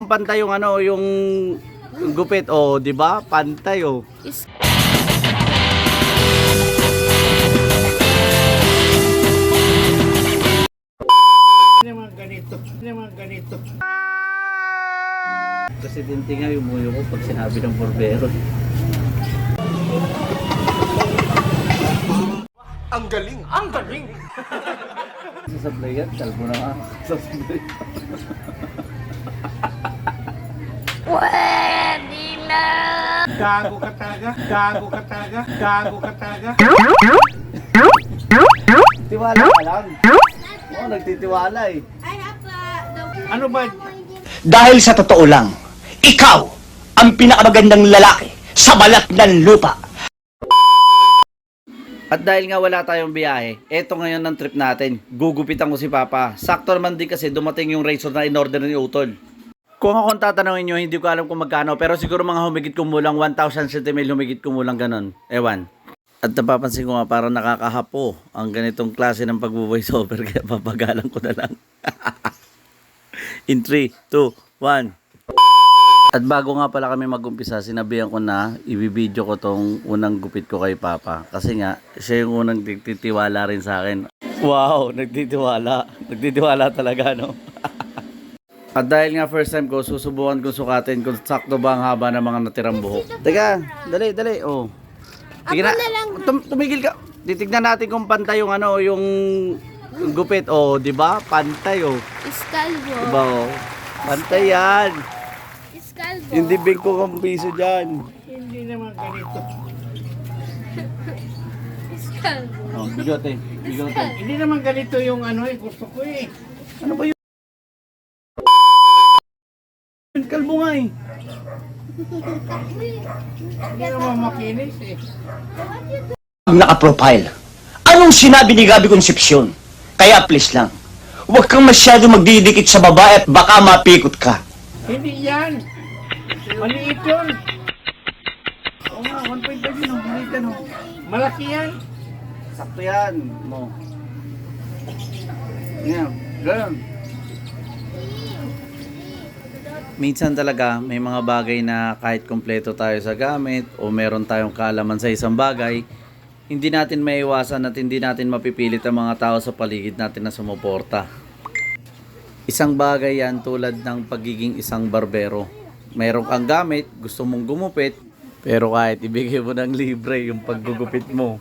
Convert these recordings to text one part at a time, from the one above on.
Pantay yung ano, yung gupit, oh, 'di ba? Pantay, oh. Naman ganito. Presidente nga yumuyo ko pag sinabi ng borbero. Ang galing! Ang galing! Sasablay yan, kalbo na nga. Sasablay. Pwede na! Gago ka talaga! Gago ka talaga! Gago ka talaga! Tiwala ka lang. Oo, nagtitiwala eh. Ano ba? Dahil sa totoo lang, ikaw ang pinakamagandang lalaki sa balat ng lupa. At dahil nga wala tayong biyahe, eto ngayon ng trip natin. Gugupitan ko si Papa. Sakto naman din kasi dumating yung razor na in-order ni Utol. Kung akong tatanungin nyo, hindi ko alam kung magkano. Pero siguro mga humigit kumulang 1,000 cm, humigit kumulang ganon. Ewan. At napapansin ko nga parang nakakahapo ang ganitong klase ng pag-voice over. Kaya papagalan ko na lang. In 3, 2, 1. At bago nga pala kami mag-umpisa, sinabihan ko na ibibideo ko tong unang gupit ko kay Papa. Kasi nga, siya yung unang nagtitiwala rin sa akin. Wow, nagtitiwala. Nagtitiwala talaga, no? At dahil nga first time ko, susubukan ko sukatin kung sakto ba ang haba ng mga natirang buhok. Teka, dali, oh. Sige na, tumigil ka. Titignan natin kung pantay yung ano, yung gupit. Oh, di ba? Pantay, oh. Iskalbo. Diba, oh? Pantay yan. Iskalbo. Hindi big ko kang piso dyan. Hindi naman ganito. Iskalbo. Oh, bigote. Hindi naman ganito yung ano eh. Gusto ko eh. Ano ba yun? Kalbo nga eh. Hindi naman makinis eh. Naka-profile. Anong sinabi ni Gabi Concepcion? Kaya please lang, huwag kang masyado magdidikit sa babae at baka mapikot ka. Hindi yan. Maliit yun. Oo nga, 1.5 yun. Maliit yan. Malaki yan. Sakto yan. Mo. Yan. Ganun. Minsan talaga may mga bagay na kahit kompleto tayo sa gamit o meron tayong kaalaman sa isang bagay, hindi natin maiwasan at hindi natin mapipilit ang mga tao sa paligid natin na sumuporta. Isang bagay yan tulad ng pagiging isang barbero. Meron kang gamit, gusto mong gumupit, pero kahit ibigay mo ng libre yung paggugupit mo,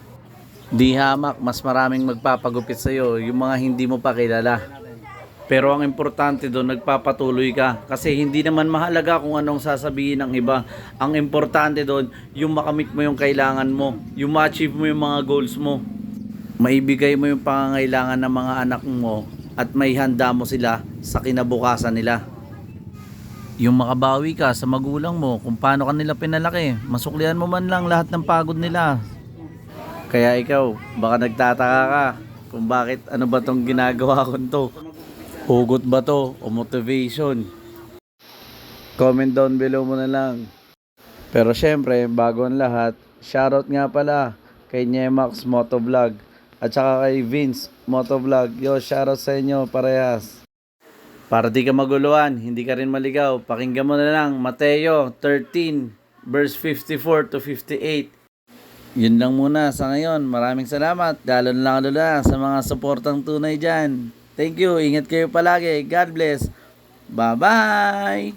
di hamak, mas maraming magpapagupit sa'yo yung mga hindi mo pa kilala. Pero ang importante doon, nagpapatuloy ka. Kasi hindi naman mahalaga kung anong sasabihin ng iba. Ang importante doon, yung makamit mo yung kailangan mo. Yung ma-achieve mo yung mga goals mo. Maibigay mo yung pangangailangan ng mga anak mo at may handa mo sila sa kinabukasan nila. Yung makabawi ka sa magulang mo kung paano ka nila pinalaki. Masuklian mo man lang lahat ng pagod nila. Kaya ikaw, baka nagtataka ka kung bakit ano ba tong ginagawa ko to. Hugot ba to o motivation? Comment down below mo na lang. Pero syempre, bago ang lahat, shoutout nga pala kay Nyemax Motovlog at saka kay Vince Motovlog. Yo, shoutout sa inyo parehas. Para di ka maguluhan, hindi ka rin maligaw, pakinggan mo na lang Mateo 13 verse 54 to 58. Yun lang muna sa ngayon. Maraming salamat. Lalo na sa mga suportang tunay dyan. Thank you. Ingat kayo palagi. God bless. Bye-bye.